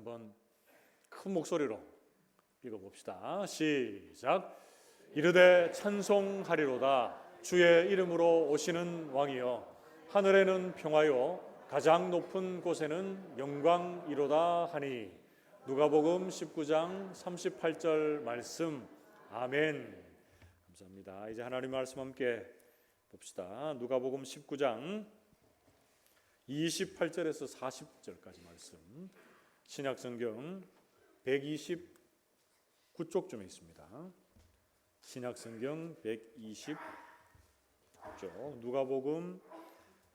한번 큰 목소리로 읽어봅시다. 시작. 이르되 찬송하리로다. 주의 이름으로 오시는 왕이여. 하늘에는 평화요 가장 높은 곳에는 영광이로다 하니. 누가복음 19장 38절 말씀. 아멘. 감사합니다. 이제 하나님 말씀 함께 봅시다. 누가복음 19장 28절에서 40절까지 말씀. 신약성경 129쪽쯤에 있습니다. 신약성경 129쪽 누가복음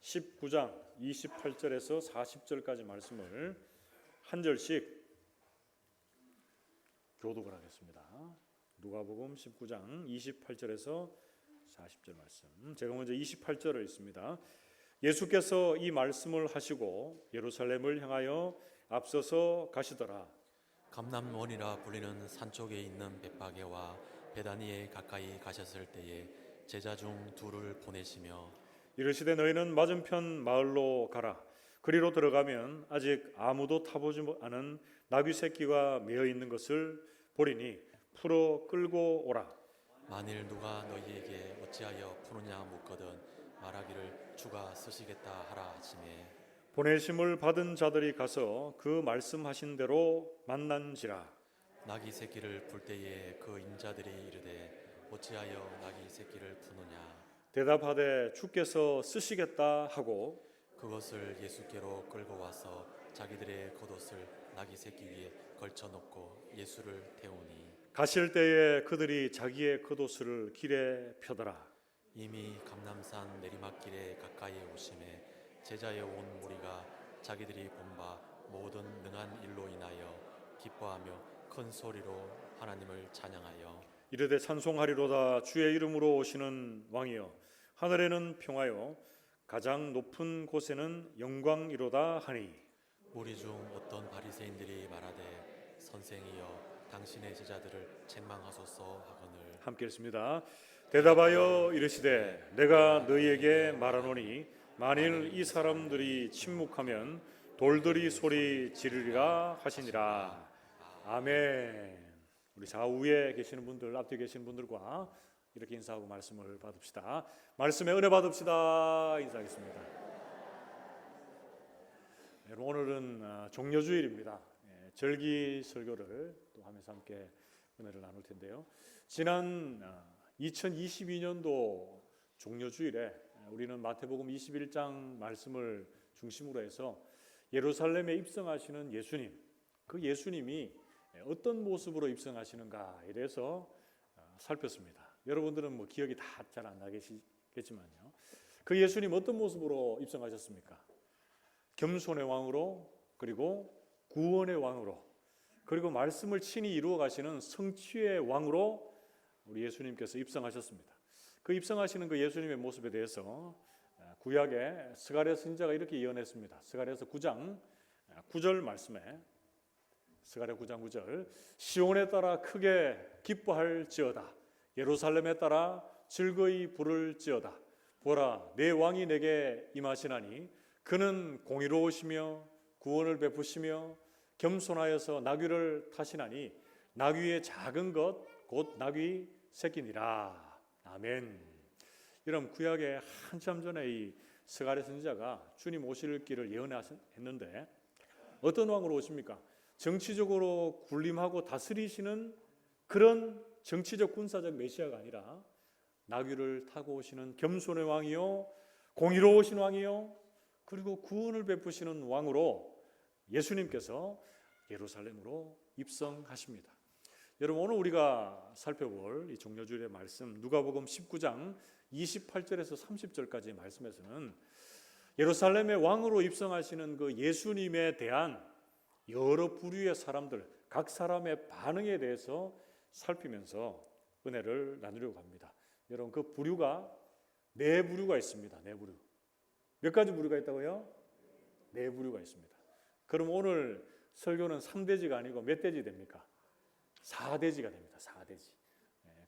19장 28절에서 40절까지 말씀을 한 절씩 교독을 하겠습니다. 누가복음 19장 28절에서 40절 말씀. 제가 먼저 28절을 읽습니다. 예수께서 이 말씀을 하시고 예루살렘을 향하여 앞서서 가시더라. 감람원이라 불리는 산 쪽에 있는 벳바게와 베다니에 가까이 가셨을 때에 제자 중 둘을 보내시며 이르시되 너희는 맞은편 마을로 가라. 그리로 들어가면 아직 아무도 타보지 않은 나귀 새끼가 메어 있는 것을 보리니 풀어 끌고 오라. 만일 누가 너희에게 어찌하여 푸느냐 묻거든 말하기를 주가 쓰시겠다 하라 하시매 보내심을 받은 자들이 가서 그 말씀하신 대로 만난지라. 나귀 새끼를 풀 때에 그 인자들이 이르되 어찌하여 나귀 새끼를 푸느냐 대답하되 주께서 쓰시겠다 하고 그것을 예수께로 끌고 와서 자기들의 겉옷을 나귀 새끼 위에 걸쳐놓고 예수를 태우니 가실 때에 그들이 자기의 겉옷을 길에 펴더라. 이미 감람산 내리막길에 가까이 오심에 제자의 온 무리가 자기들이 본 바 모든 능한 일로 인하여 기뻐하며 큰 소리로 하나님을 찬양하여 이르되 찬송하리로다. 주의 이름으로 오시는 왕이여. 하늘에는 평화요 가장 높은 곳에는 영광이로다 하니. 무리 중 어떤 바리새인들이 말하되 선생이여 당신의 제자들을 책망하소서 하거늘 함께 읽습니다. 대답하여 이르시되 내가 너희에게 말하노니 만일 이 사람들이 침묵하면 돌들이 소리 지르리라 하시니라. 아멘. 우리 좌우에 계시는 분들, 앞뒤에 계시는 분들과 이렇게 인사하고 말씀을 받읍시다. 말씀에 은혜 받읍시다. 인사하겠습니다. 오늘은 종려주일입니다. 절기 설교를 또 하면서 함께 은혜를 나눌 텐데요. 지난 2022년도 종려주일에 우리는 마태복음 21장 말씀을 중심으로 해서 예루살렘에 입성하시는 예수님, 그 예수님이 어떤 모습으로 입성하시는가에 대해서 살폈습니다. 여러분들은 뭐 기억이 다 잘 안 나겠지만요. 그 예수님 어떤 모습으로 입성하셨습니까? 겸손의 왕으로, 그리고 구원의 왕으로, 그리고 말씀을 친히 이루어 가시는 성취의 왕으로 우리 예수님께서 입성하셨습니다. 그 입성하시는 그 예수님의 모습에 대해서 구약의 스가랴 선지자가 이렇게 예언했습니다. 스가랴서 9장 9절 말씀에 스가랴 9장 9절 시온에 따라 크게 기뻐할지어다. 예루살렘에 따라 즐거이 부를지어다. 보라 내 왕이 내게 임하시나니 그는 공의로우시며 구원을 베푸시며 겸손하여서 나귀를 타시나니 나귀의 작은 것 곧 나귀 새끼니라. 아멘. 이런 구약의 한참 전에 이 스가랴 선지자가 주님 오실 길을 예언했는데 어떤 왕으로 오십니까? 정치적으로 군림하고 다스리시는 그런 정치적 군사적 메시아가 아니라 나귀를 타고 오시는 겸손의 왕이요 공의로우신 왕이요 그리고 구원을 베푸시는 왕으로 예수님께서 예루살렘으로 입성하십니다. 여러분 오늘 우리가 살펴볼 이 종려주일의 말씀 누가복음 19장 28절에서 30절까지의 말씀에서는 예루살렘의 왕으로 입성하시는 그 예수님에 대한 여러 부류의 사람들, 각 사람의 반응에 대해서 살피면서 은혜를 나누려고 합니다. 여러분 그 부류가 네 부류가 있습니다. 네 부류. 몇 가지 부류가 있다고요? 네 부류가 있습니다. 그럼 오늘 설교는 3대지가 아니고 몇 대지 됩니까? 4대지가 됩니다. 4대지.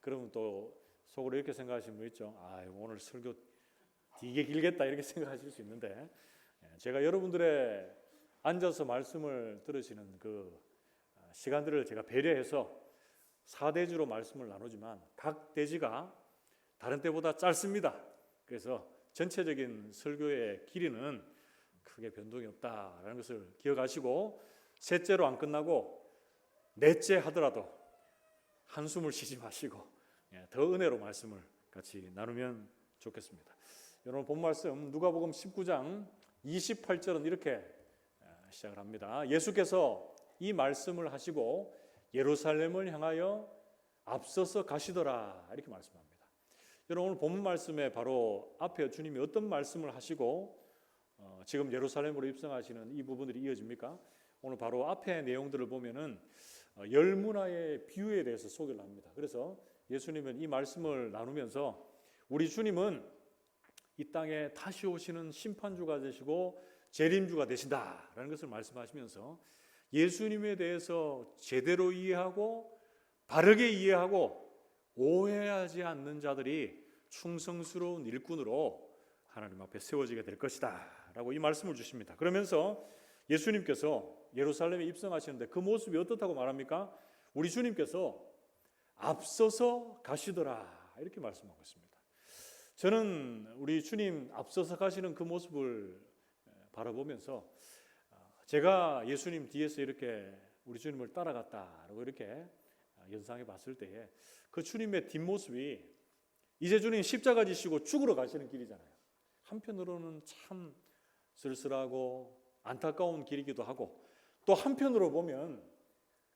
그러면 또 속으로 이렇게 생각하시는 분 있죠. 오늘 설교 되게 길겠다 이렇게 생각하실 수 있는데 제가 여러분들의 앉아서 말씀을 들으시는 그 시간들을 제가 배려해서 4대주로 말씀을 나누지만 각 대지가 다른 때보다 짧습니다. 그래서 전체적인 설교의 길이는 크게 변동이 없다라는 것을 기억하시고, 셋째로 안 끝나고 넷째 하더라도 한숨을 쉬지 마시고 더 은혜로 말씀을 같이 나누면 좋겠습니다. 여러분, 본 말씀 누가복음 19장 28절은 이렇게 시작을 합니다. 예수께서 이 말씀을 하시고 예루살렘을 향하여 앞서서 가시더라, 이렇게 말씀합니다. 여러분, 오늘 본문 말씀에 바로 앞에 주님이 어떤 말씀을 하시고 지금 예루살렘으로 입성하시는 이 부분들이 이어집니까? 오늘 바로 앞에 내용들을 보면은 열 문화의 비유에 대해서 소개를 합니다. 그래서 예수님은 이 말씀을 나누면서 우리 주님은 이 땅에 다시 오시는 심판주가 되시고 재림주가 되신다라는 것을 말씀하시면서 예수님에 대해서 제대로 이해하고 바르게 이해하고 오해하지 않는 자들이 충성스러운 일꾼으로 하나님 앞에 세워지게 될 것이다 라고 이 말씀을 주십니다. 그러면서 예수님께서 예루살렘에 입성하시는데 그 모습이 어떻다고 말합니까? 우리 주님께서 앞서서 가시더라, 이렇게 말씀하고 있습니다. 저는 우리 주님 앞서서 가시는 그 모습을 바라보면서 제가 예수님 뒤에서 이렇게 우리 주님을 따라갔다라고 이렇게 연상해 봤을 때에 그 주님의 뒷모습이 이제 주님 십자가 지시고 죽으러 가시는 길이잖아요. 한편으로는 참 쓸쓸하고 안타까운 길이기도 하고, 또 한편으로 보면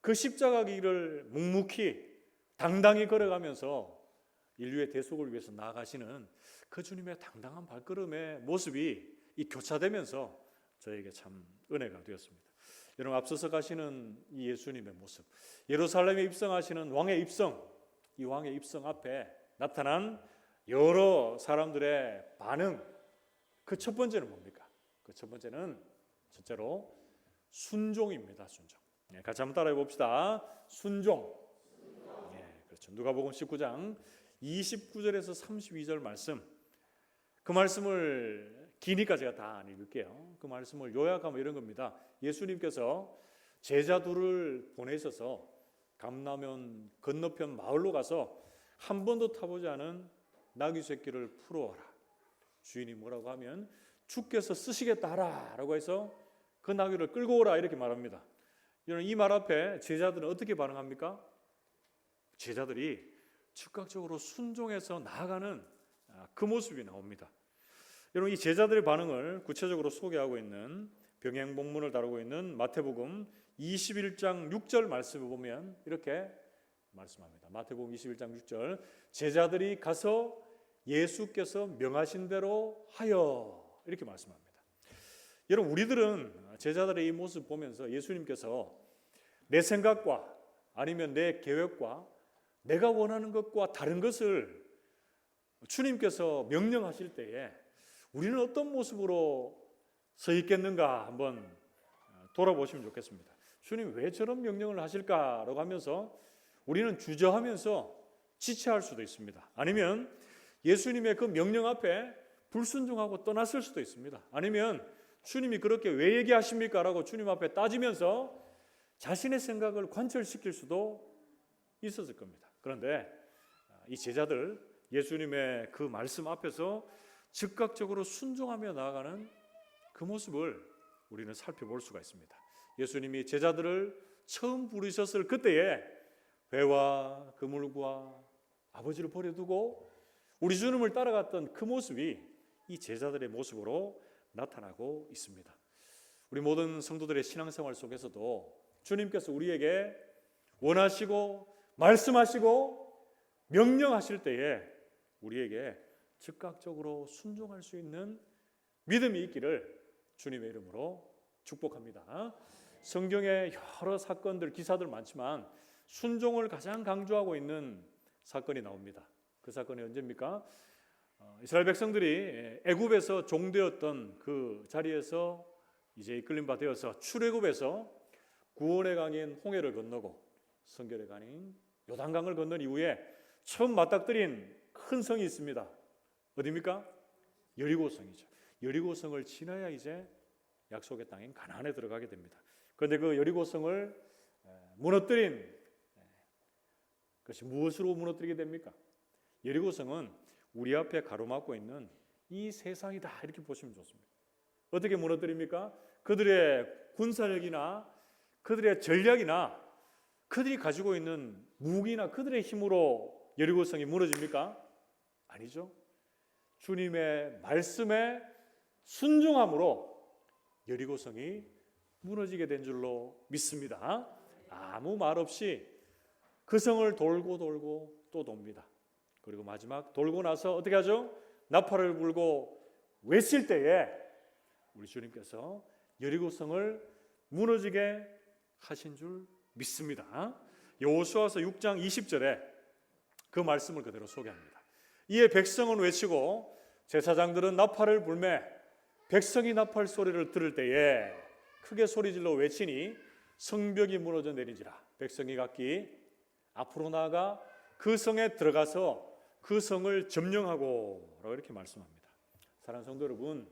그 십자가 길을 묵묵히 당당히 걸어가면서 인류의 대속을 위해서 나아가시는 그 주님의 당당한 발걸음의 모습이 이 교차되면서 저에게 참 은혜가 되었습니다. 여러분, 앞서서 가시는 이 예수님의 모습, 예루살렘에 입성하시는 왕의 입성, 이 왕의 입성 앞에 나타난 여러 사람들의 반응, 그 첫 번째는 뭡니까? 그 첫 번째는 첫째로 순종입니다. 순종. 같이 한번 따라해 봅시다. 순종. 그렇죠. 누가복음 19장 29절에서 32절 말씀. 그 말씀을 기니까 제가 다 안 읽을게요. 그 말씀을 요약하면 이런 겁니다. 예수님께서 제자 둘을 보내셔서 감람원 건너편 마을로 가서 한 번도 타보지 않은 나귀 새끼를 풀어오라. 주인이 뭐라고 하면 주께서 쓰시겠다 하라라고 해서 그 나귀를 끌고 오라, 이렇게 말합니다. 여러분, 이 말 앞에 제자들은 어떻게 반응합니까? 제자들이 즉각적으로 순종해서 나아가는 그 모습이 나옵니다. 여러분, 이 제자들의 반응을 구체적으로 소개하고 있는 병행복문을 다루고 있는 마태복음 21장 6절 말씀을 보면 이렇게 말씀합니다. 마태복음 21장 6절, 제자들이 가서 예수께서 명하신 대로 하여, 이렇게 말씀합니다. 여러분, 우리들은 제자들의 이 모습 보면서 예수님께서 내 생각과 아니면 내 계획과 내가 원하는 것과 다른 것을 주님께서 명령하실 때에 우리는 어떤 모습으로 서 있겠는가 한번 돌아보시면 좋겠습니다. 주님 왜 저런 명령을 하실까라고 하면서 우리는 주저하면서 지체할 수도 있습니다. 아니면 예수님의 그 명령 앞에 불순종하고 떠났을 수도 있습니다. 아니면 주님이 그렇게 왜 얘기하십니까? 라고 주님 앞에 따지면서 자신의 생각을 관철시킬 수도 있었을 겁니다. 그런데 이 제자들, 예수님의 그 말씀 앞에서 즉각적으로 순종하며 나아가는 그 모습을 우리는 살펴볼 수가 있습니다. 예수님이 제자들을 처음 부르셨을 그때에 배와 그물과 아버지를 버려두고 우리 주님을 따라갔던 그 모습이 이 제자들의 모습으로 나타나고 있습니다. 우리 모든 성도들의 신앙생활 속에서도 주님께서 우리에게 원하시고 말씀하시고 명령하실 때에 우리에게 즉각적으로 순종할 수 있는 믿음이 있기를 주님의 이름으로 축복합니다. 성경에 여러 사건들, 기사들 많지만 순종을 가장 강조하고 있는 사건이 나옵니다. 그 사건이 언제입니까? 이스라엘 백성들이 애굽에서 종되었던 그 자리에서 이제 이끌림 바 되어서 출애굽에서 구원의 강인 홍해를 건너고 성결의 강인 요단강을 건넌 이후에 처음 맞닥뜨린 큰 성이 있습니다. 어디입니까? 여리고성이죠. 여리고성을 지나야 이제 약속의 땅인 가나안에 들어가게 됩니다. 그런데 그 여리고성을 무너뜨린 것이 무엇으로 무너뜨리게 됩니까? 여리고성은 우리 앞에 가로막고 있는 이 세상이다 이렇게 보시면 좋습니다. 어떻게 무너뜨립니까? 그들의 군사력이나 그들의 전략이나 그들이 가지고 있는 무기나 그들의 힘으로 여리고성이 무너집니까? 아니죠. 주님의 말씀에 순종함으로 여리고성이 무너지게 된 줄로 믿습니다. 아무 말 없이 그 성을 돌고 돌고 또 돕니다. 그리고 마지막 돌고 나서 어떻게 하죠? 나팔을 불고 외칠 때에 우리 주님께서 여리고성을 무너지게 하신 줄 믿습니다. 여호수아서 6장 20절에 그 말씀을 그대로 소개합니다. 이에 백성은 외치고 제사장들은 나팔을 불매 백성이 나팔 소리를 들을 때에 크게 소리질러 외치니 성벽이 무너져 내리지라. 백성이 각기 앞으로 나아가 그 성에 들어가서 그 성을 점령하고 이렇게 말씀합니다. 사랑하는 성도 여러분,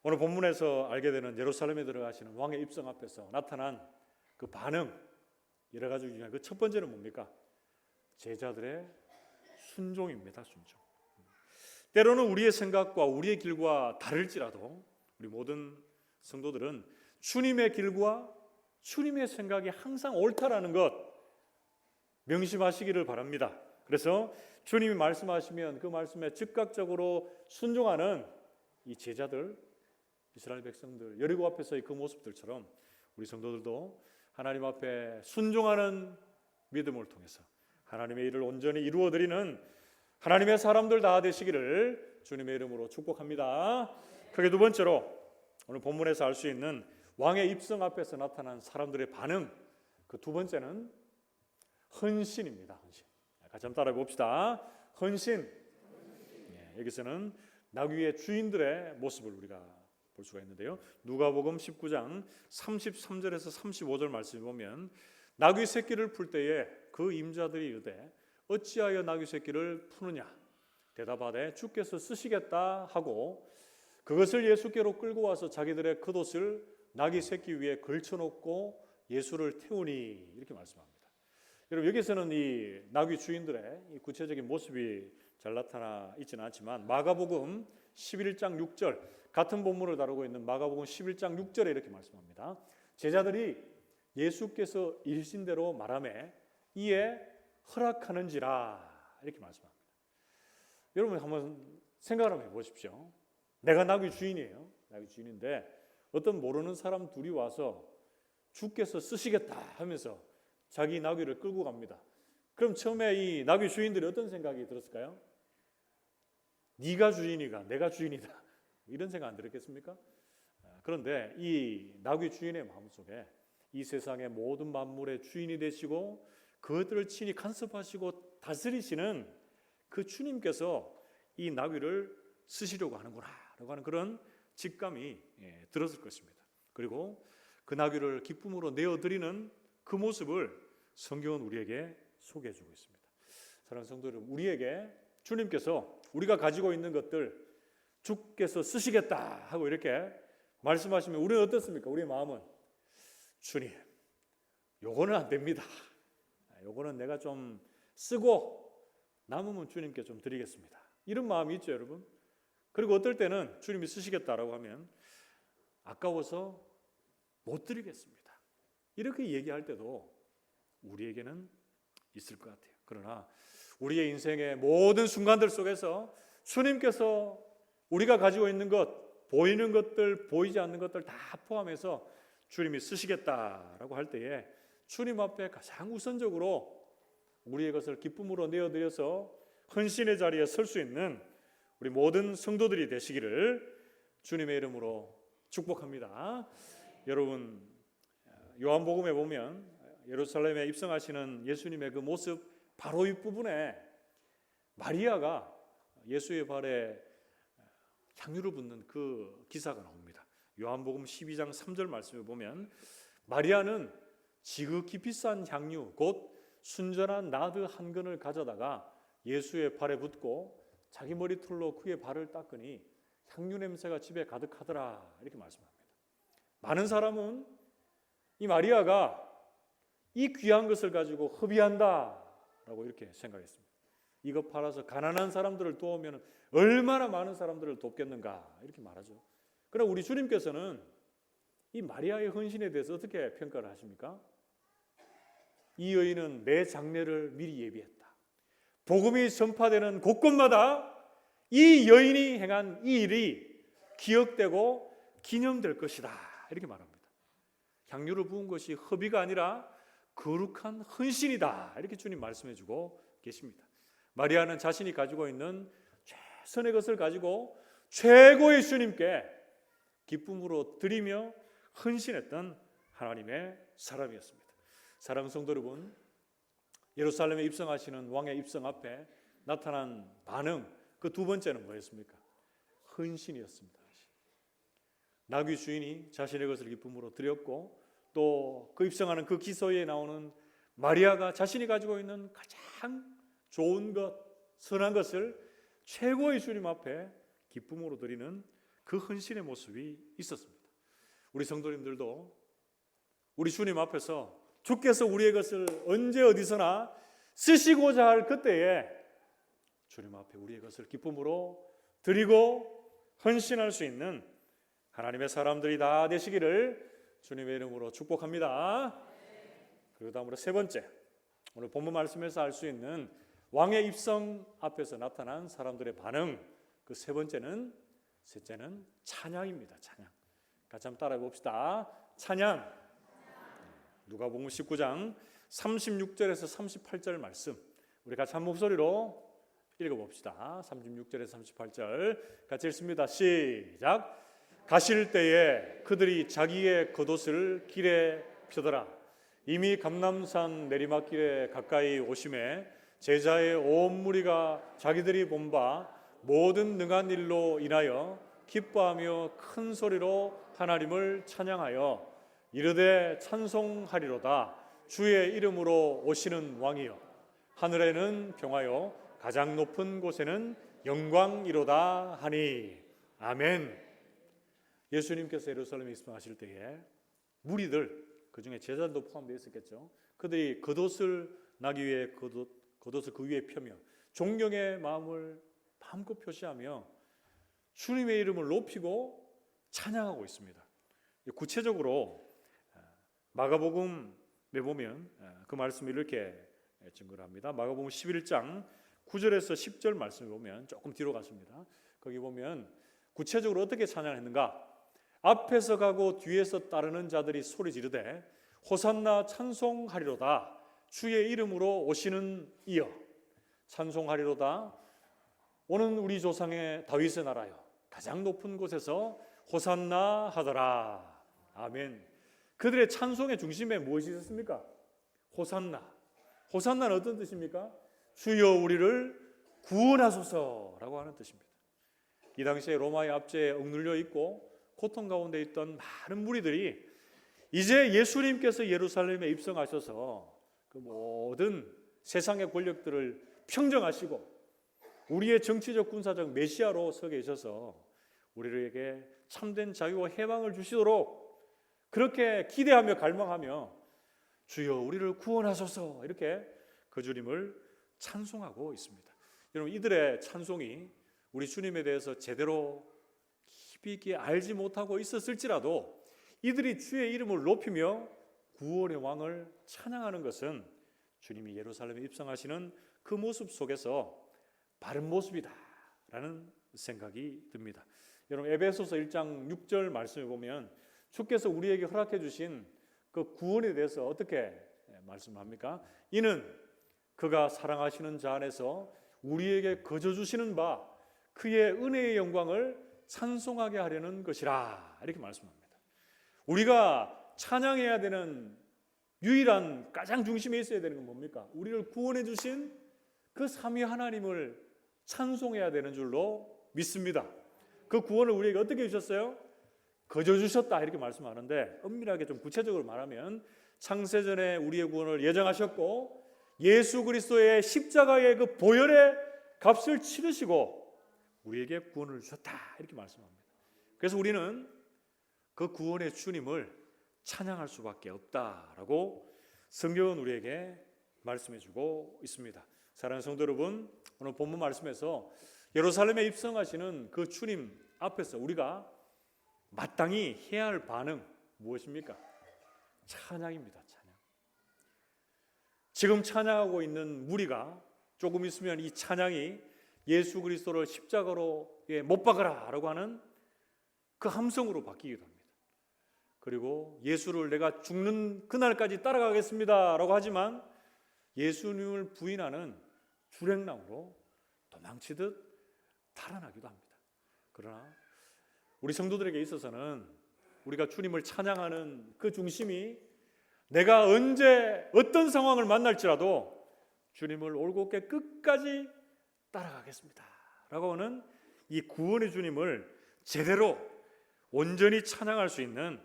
오늘 본문에서 알게 되는 예루살렘에 들어가시는 왕의 입성 앞에서 나타난 그 반응 여러 가지 중에 그 첫 번째는 뭡니까? 제자들의 순종입니다. 순종. 때로는 우리의 생각과 우리의 길과 다를지라도 우리 모든 성도들은 주님의 길과 주님의 생각이 항상 옳다라는 것 명심하시기를 바랍니다. 그래서 주님이 말씀하시면 그 말씀에 즉각적으로 순종하는 이 제자들, 이스라엘 백성들, 여리고 앞에서의 그 모습들처럼 우리 성도들도 하나님 앞에 순종하는 믿음을 통해서 하나님의 일을 온전히 이루어드리는 하나님의 사람들 다 되시기를 주님의 이름으로 축복합니다. 크게 두 번째로 오늘 본문에서 알 수 있는 왕의 입성 앞에서 나타난 사람들의 반응, 그 두 번째는 헌신입니다. 헌신. 같이 한번 따라해 봅시다. 헌신. 여기서는 나귀의 주인들의 모습을 우리가 볼 수가 있는데요. 누가복음 19장 33절에서 35절 말씀을 보면 나귀 새끼를 풀 때에 그 임자들이 이르되 어찌하여 나귀 새끼를 푸느냐 대답하되 주께서 쓰시겠다 하고 그것을 예수께로 끌고 와서 자기들의 겉옷을 나귀 새끼 위에 걸쳐놓고 예수를 태우니 이렇게 말씀합니다. 여러분 여기서는 이 나귀 주인들의 이 구체적인 모습이 잘 나타나 있지는 않지만 마가복음 11장 6절 같은 본문을 다루고 있는 마가복음 11장 6절에 이렇게 말씀합니다. 제자들이 예수께서 일신 대로 말하매 이에 허락하는지라 이렇게 말씀합니다. 여러분 한번 생각을 한번 해보십시오. 내가 나귀 주인이에요. 나귀 주인인데 어떤 모르는 사람 둘이 와서 주께서 쓰시겠다 하면서 자기 나귀를 끌고 갑니다. 그럼 처음에 이 나귀 주인들이 어떤 생각이 들었을까요? 네가 주인이가 내가 주인이다 이런 생각 안 들었겠습니까? 그런데 이 나귀 주인의 마음속에 이 세상의 모든 만물의 주인이 되시고 그것들을 친히 간섭하시고 다스리시는 그 주님께서 이 나귀를 쓰시려고 하는구나 라고 하는 그런 직감이 들었을 것입니다. 그리고 그 나귀를 기쁨으로 내어드리는 그 모습을 성경은 우리에게 소개해 주고 있습니다. 사랑하는 성도 여러분, 우리에게 주님께서 우리가 가지고 있는 것들 주께서 쓰시겠다 하고 이렇게 말씀하시면 우리는 어떻습니까? 우리의 마음은 주님, 요거는 안 됩니다. 요거는 내가 좀 쓰고 남으면 주님께 좀 드리겠습니다. 이런 마음이 있죠, 여러분. 그리고 어떨 때는 주님이 쓰시겠다라고 하면 아까워서 못 드리겠습니다. 이렇게 얘기할 때도 우리에게는 있을 것 같아요. 그러나 우리의 인생의 모든 순간들 속에서 주님께서 우리가 가지고 있는 것, 보이는 것들, 보이지 않는 것들 다 포함해서 주님이 쓰시겠다라고 할 때에 주님 앞에 가장 우선적으로 우리의 것을 기쁨으로 내어드려서 헌신의 자리에 설 수 있는 우리 모든 성도들이 되시기를 주님의 이름으로 축복합니다. 여러분 요한복음에 보면 예루살렘에 입성하시는 예수님의 그 모습 바로 이 부분에 마리아가 예수의 발에 향유를 붓는 그 기사가 나옵니다. 요한복음 12장 3절 말씀에 보면 마리아는 지극히 비싼 향유 곧 순전한 나드 한 근을 가져다가 예수의 발에 붓고 자기 머리털로 그의 발을 닦으니 향유 냄새가 집에 가득하더라 이렇게 말씀합니다. 많은 사람은 이 마리아가 이 귀한 것을 가지고 허비한다라고 이렇게 생각했습니다. 이거 팔아서 가난한 사람들을 도우면 얼마나 많은 사람들을 돕겠는가 이렇게 말하죠. 그러나 우리 주님께서는 이 마리아의 헌신에 대해서 어떻게 평가를 하십니까? 이 여인은 내 장례를 미리 예비했다. 복음이 전파되는 곳곳마다 이 여인이 행한 이 일이 기억되고 기념될 것이다 이렇게 말합니다. 향유를 부은 것이 허비가 아니라 거룩한 헌신이다 이렇게 주님 말씀해 주고 계십니다. 마리아는 자신이 가지고 있는 최선의 것을 가지고 최고의 주님께 기쁨으로 드리며 헌신했던 하나님의 사람이었습니다. 사랑하는 성도 여러분, 예루살렘에 입성하시는 왕의 입성 앞에 나타난 반응, 그 두 번째는 뭐였습니까? 헌신이었습니다. 나귀 주인이 자신의 것을 기쁨으로 드렸고, 또 그 입성하는 그 기소에 나오는 마리아가 자신이 가지고 있는 가장 좋은 것, 선한 것을 최고의 주님 앞에 기쁨으로 드리는 그 헌신의 모습이 있었습니다. 우리 성도님들도 우리 주님 앞에서 주께서 우리의 것을 언제 어디서나 쓰시고자 할 그때에 주님 앞에 우리의 것을 기쁨으로 드리고 헌신할 수 있는 하나님의 사람들이 다 되시기를 주님의 이름으로 축복합니다. 그리고 다음으로 세 번째, 오늘 본문 말씀에서 알 수 있는 왕의 입성 앞에서 나타난 사람들의 반응, 그 셋째는 찬양입니다. 찬양. 같이 한번 따라해 봅시다. 찬양. 누가복음 19장 36절에서 38절 말씀, 우리 같이 한 목소리로 읽어봅시다. 36절에서 38절 같이 읽습니다. 시작. 가실 때에 그들이 자기의 겉옷을 길에 펴더라. 이미 감람산 내리막길에 가까이 오심에 제자의 온 무리가 자기들이 본 바 모든 능한 일로 인하여 기뻐하며 큰 소리로 하나님을 찬양하여 이르되 찬송하리로다. 주의 이름으로 오시는 왕이여, 하늘에는 평화요 가장 높은 곳에는 영광이로다 하니. 아멘. 예수님께서 예루살렘에 입성하실 때에 무리들, 그 중에 제자들도 포함되어 있었겠죠. 그들이 겉옷을 나귀 위에 겉옷을 그 위에 펴며 존경의 마음을 마음껏 표시하며 주님의 이름을 높이고 찬양하고 있습니다. 구체적으로 마가복음에 보면 그 말씀을 이렇게 증거를 합니다. 마가복음 11장 9절에서 10절 말씀을 보면 조금 뒤로 갔습니다. 거기 보면 구체적으로 어떻게 찬양했는가? 앞에서 가고 뒤에서 따르는 자들이 소리 지르되 호산나 찬송하리로다. 주의 이름으로 오시는 이여, 찬송하리로다. 오는 우리 조상의 다윗의 나라여, 가장 높은 곳에서 호산나 하더라. 아멘. 그들의 찬송의 중심에 무엇이 있었습니까? 호산나. 호산나는 어떤 뜻입니까? 주여 우리를 구원하소서라고 하는 뜻입니다. 이 당시에 로마의 압제에 억눌려 있고 고통 가운데 있던 많은 무리들이 이제 예수님께서 예루살렘에 입성하셔서 그 모든 세상의 권력들을 평정하시고 우리의 정치적 군사적 메시아로 서 계셔서 우리에게 참된 자유와 해방을 주시도록 그렇게 기대하며 갈망하며 주여 우리를 구원하소서 이렇게 그 주님을 찬송하고 있습니다. 여러분, 이들의 찬송이 우리 주님에 대해서 제대로 깊이 있게 알지 못하고 있었을지라도 이들이 주의 이름을 높이며 구원의 왕을 찬양하는 것은 주님이 예루살렘에 입성하시는 그 모습 속에서 바른 모습이다라는 생각이 듭니다. 여러분, 에베소서 1장 6절 말씀을 보면 주께서 우리에게 허락해 주신 그 구원에 대해서 어떻게 말씀합니까? 이는 그가 사랑하시는 자 안에서 우리에게 거저 주시는 바 그의 은혜의 영광을 찬송하게 하려는 것이라 이렇게 말씀합니다. 우리가 찬양해야 되는 유일한 가장 중심에 있어야 되는 건 뭡니까? 우리를 구원해 주신 그 삼위 하나님을 찬송해야 되는 줄로 믿습니다. 그 구원을 우리에게 어떻게 주셨어요? 거저 주셨다 이렇게 말씀하는데, 엄밀하게 좀 구체적으로 말하면 창세전에 우리의 구원을 예정하셨고 예수 그리스도의 십자가의 그 보혈의 값을 치르시고 우리에게 구원을 주셨다 이렇게 말씀합니다. 그래서 우리는 그 구원의 주님을 찬양할 수밖에 없다라고 성경은 우리에게 말씀해주고 있습니다. 사랑하는 성도 여러분, 오늘 본문 말씀에서 예루살렘에 입성하시는 그 주님 앞에서 우리가 마땅히 해야 할 반응 무엇입니까? 찬양입니다. 찬양. 지금 찬양하고 있는 무리가 조금 있으면 이 찬양이 예수 그리스도를 십자가로 못 박아라라고 하는 그 함성으로 바뀌기도 합니다. 그리고 예수를 내가 죽는 그날까지 따라가겠습니다라고 하지만 예수님을 부인하는 주랭랑으로 도망치듯 달아나기도 합니다. 그러나 우리 성도들에게 있어서는 우리가 주님을 찬양하는 그 중심이 내가 언제 어떤 상황을 만날지라도 주님을 올곧게 끝까지 따라가겠습니다 라고 하는 이 구원의 주님을 제대로 온전히 찬양할 수 있는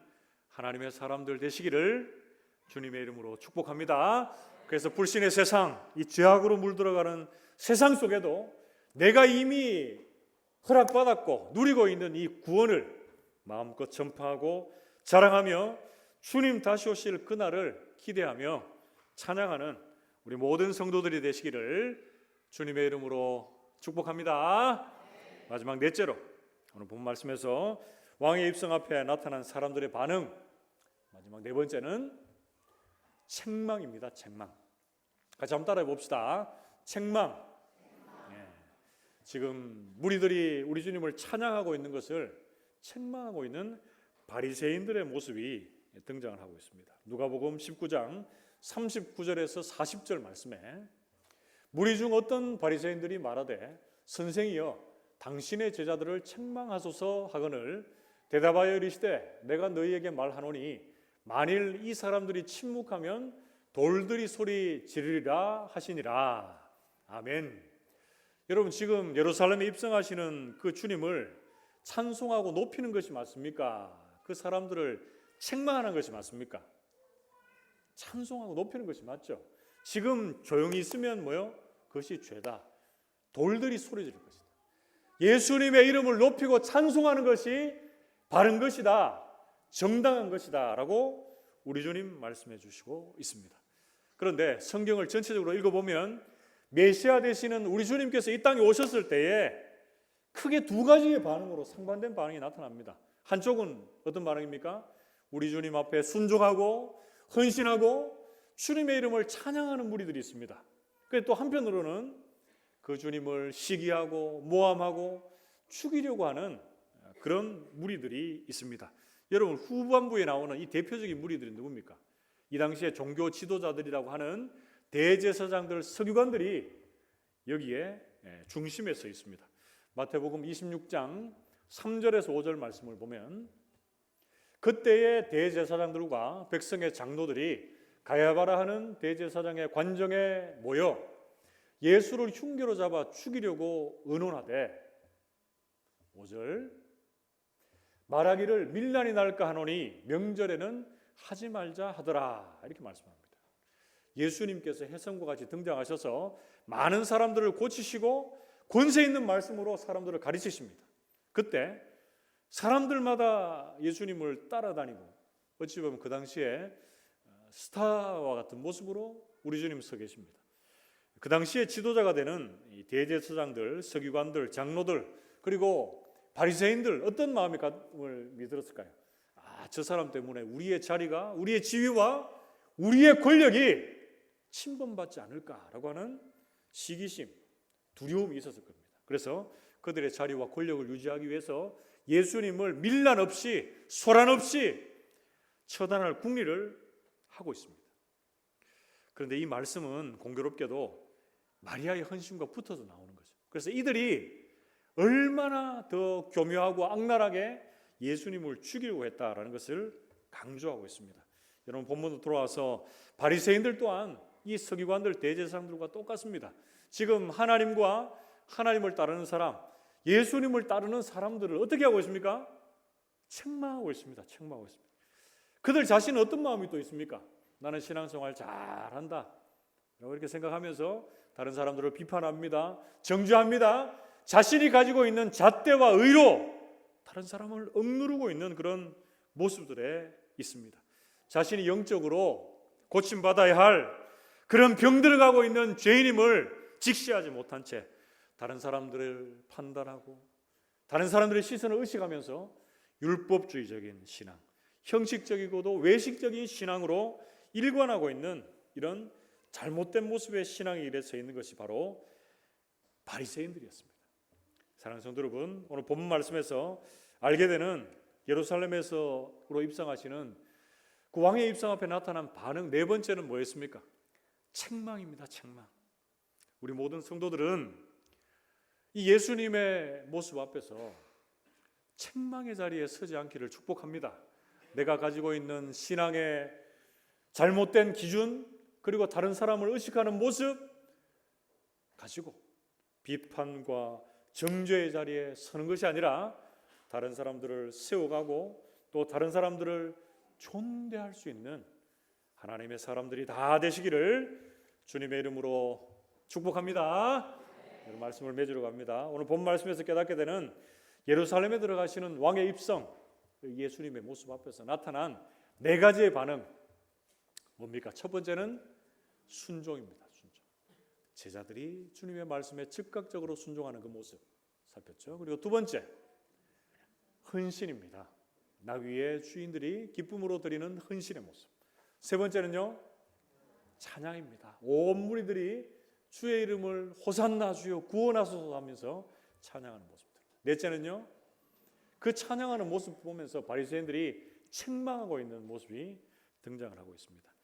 하나님의 사람들 되시기를 주님의 이름으로 축복합니다. 그래서 불신의 세상, 이 죄악으로 물들어가는 세상 속에도 내가 이미 허락받았고 누리고 있는 이 구원을 마음껏 전파하고 자랑하며 주님 다시 오실 그날을 기대하며 찬양하는 우리 모든 성도들이 되시기를 주님의 이름으로 축복합니다. 마지막 넷째로 오늘 본 말씀에서 왕의 입성 앞에 나타난 사람들의 반응, 마지막 네 번째는 책망입니다. 책망. 같이 한번 따라해 봅시다. 책망. 지금 무리들이 우리 주님을 찬양하고 있는 것을 책망하고 있는 바리새인들의 모습이 등장을 하고 있습니다. 누가복음 19장 39절에서 40절 말씀에 무리 중 어떤 바리새인들이 말하되 선생이여 당신의 제자들을 책망하소서 하거늘 대답하여 이르시되 내가 너희에게 말하노니 만일 이 사람들이 침묵하면 돌들이 소리 지르리라 하시니라. 아멘. 여러분 지금 예루살렘에 입성하시는 그 주님을 찬송하고 높이는 것이 맞습니까? 그 사람들을 책망하는 것이 맞습니까? 찬송하고 높이는 것이 맞죠. 지금 조용히 있으면 뭐요? 그것이 죄다. 돌들이 소리 지를 것이다. 예수님의 이름을 높이고 찬송하는 것이 바른 것이다. 정당한 것이다 라고 우리 주님 말씀해 주시고 있습니다. 그런데 성경을 전체적으로 읽어보면 메시아 되시는 우리 주님께서 이 땅에 오셨을 때에 크게 두 가지의 반응으로 상반된 반응이 나타납니다. 한쪽은 어떤 반응입니까? 우리 주님 앞에 순종하고 헌신하고 주님의 이름을 찬양하는 무리들이 있습니다. 또 한편으로는 그 주님을 시기하고 모함하고 죽이려고 하는 그런 무리들이 있습니다. 여러분 후반부에 나오는 이 대표적인 무리들이 누굽니까? 이 당시에 종교 지도자들이라고 하는 대제사장들, 서기관들이 여기에 중심에 서 있습니다. 마태복음 26장 3절에서 5절 말씀을 보면 그때의 대제사장들과 백성의 장로들이 가야바라 하는 대제사장의 관정에 모여 예수를 흉계로 잡아 죽이려고 의논하되 5절 말하기를 밀란이 날까 하노니 명절에는 하지 말자 하더라 이렇게 말씀합니다. 예수님께서 혜성과 같이 등장하셔서 많은 사람들을 고치시고 권세 있는 말씀으로 사람들을 가르치십니다. 그때 사람들마다 예수님을 따라다니고 어찌 보면 그 당시에 스타와 같은 모습으로 우리 주님 서 계십니다. 그 당시에 지도자가 되는 이 대제사장들, 서기관들, 장로들 그리고 바리새인들 어떤 마음을 믿었을까요? 저 사람 때문에 우리의 자리가, 우리의 지위와 우리의 권력이 침범받지 않을까라고 하는 시기심, 두려움이 있었을 겁니다. 그래서 그들의 자리와 권력을 유지하기 위해서 예수님을 밀란 없이 소란 없이 처단할 궁리를 하고 있습니다. 그런데 이 말씀은 공교롭게도 마리아의 헌신과 붙어서 나오는 거죠. 그래서 이들이 얼마나 더 교묘하고 악랄하게 예수님을 죽이려고 했다라는 것을 강조하고 있습니다. 여러분 본문으로 돌아와서 바리새인들 또한 이 서기관들 대제사장들과 똑같습니다. 지금 하나님과 하나님을 따르는 사람, 예수님을 따르는 사람들을 어떻게 하고 있습니까? 책망하고 있습니다. 책망하고 있습니다. 그들 자신은 어떤 마음이 또 있습니까? 나는 신앙생활 잘한다 라고 이렇게 생각하면서 다른 사람들을 비판합니다. 정죄합니다. 자신이 가지고 있는 잣대와 의로 다른 사람을 억누르고 있는 그런 모습들에 있습니다. 자신이 영적으로 고침받아야 할 그런 병들어 가고 있는 죄인임을 직시하지 못한 채 다른 사람들을 판단하고 다른 사람들의 시선을 의식하면서 율법주의적인 신앙, 형식적이고도 외식적인 신앙으로 일관하고 있는 이런 잘못된 모습의 신앙의 길에 서 있는 것이 바로 바리새인들이었습니다. 사랑하는 성도 여러분, 오늘 본문 말씀에서 알게 되는 예루살렘에서로 입성하시는 그 왕의 입성 앞에 나타난 반응 네 번째는 뭐였습니까? 책망입니다. 책망. 우리 모든 성도들은 이 예수님의 모습 앞에서 책망의 자리에 서지 않기를 축복합니다. 내가 가지고 있는 신앙의 잘못된 기준 그리고 다른 사람을 의식하는 모습 가지고 비판과 정죄의 자리에 서는 것이 아니라 다른 사람들을 세워가고 또 다른 사람들을 존대할 수 있는 하나님의 사람들이 다 되시기를 주님의 이름으로 축복합니다. 오늘 말씀을 맺으러 갑니다. 오늘 본 말씀에서 깨닫게 되는 예루살렘에 들어가시는 왕의 입성, 예수님의 모습 앞에서 나타난 네 가지의 반응 뭡니까? 첫 번째는 순종입니다. 순종. 제자들이 주님의 말씀에 즉각적으로 순종하는 그 모습 살폈죠. 그리고 두 번째 헌신입니다. 나귀의 주인들이 기쁨으로 드리는 헌신의 모습. 세 번째는요, 찬양입니다. 온 무리들이 주의 이름을 호산나 주여 구원하소서 하면서 찬양하는 모습들. 넷째는요, 그 찬양하는 모습 보면서 바리새인들이 책망하고 있는 모습이 등장을 하고 있습니다.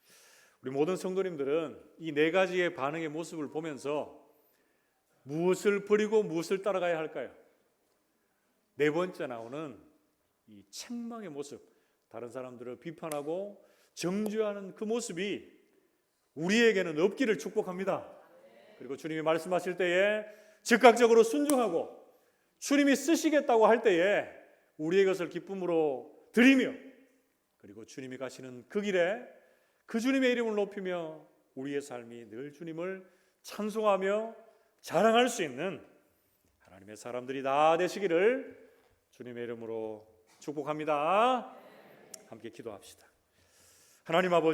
우리 모든 성도님들은 이 네 가지의 반응의 모습을 보면서 무엇을 버리고 무엇을 따라가야 할까요? 네 번째 나오는 이 책망의 모습, 다른 사람들을 비판하고 정죄하는 그 모습이 우리에게는 없기를 축복합니다. 그리고 주님이 말씀하실 때에 즉각적으로 순종하고 주님이 쓰시겠다고 할 때에 우리의 것을 기쁨으로 드리며 그리고 주님이 가시는 그 길에 그 주님의 이름을 높이며 우리의 삶이 늘 주님을 찬송하며 자랑할 수 있는 하나님의 사람들이 다 되시기를 주님의 이름으로 축복합니다. 함께 기도합시다. 하나님 아버지,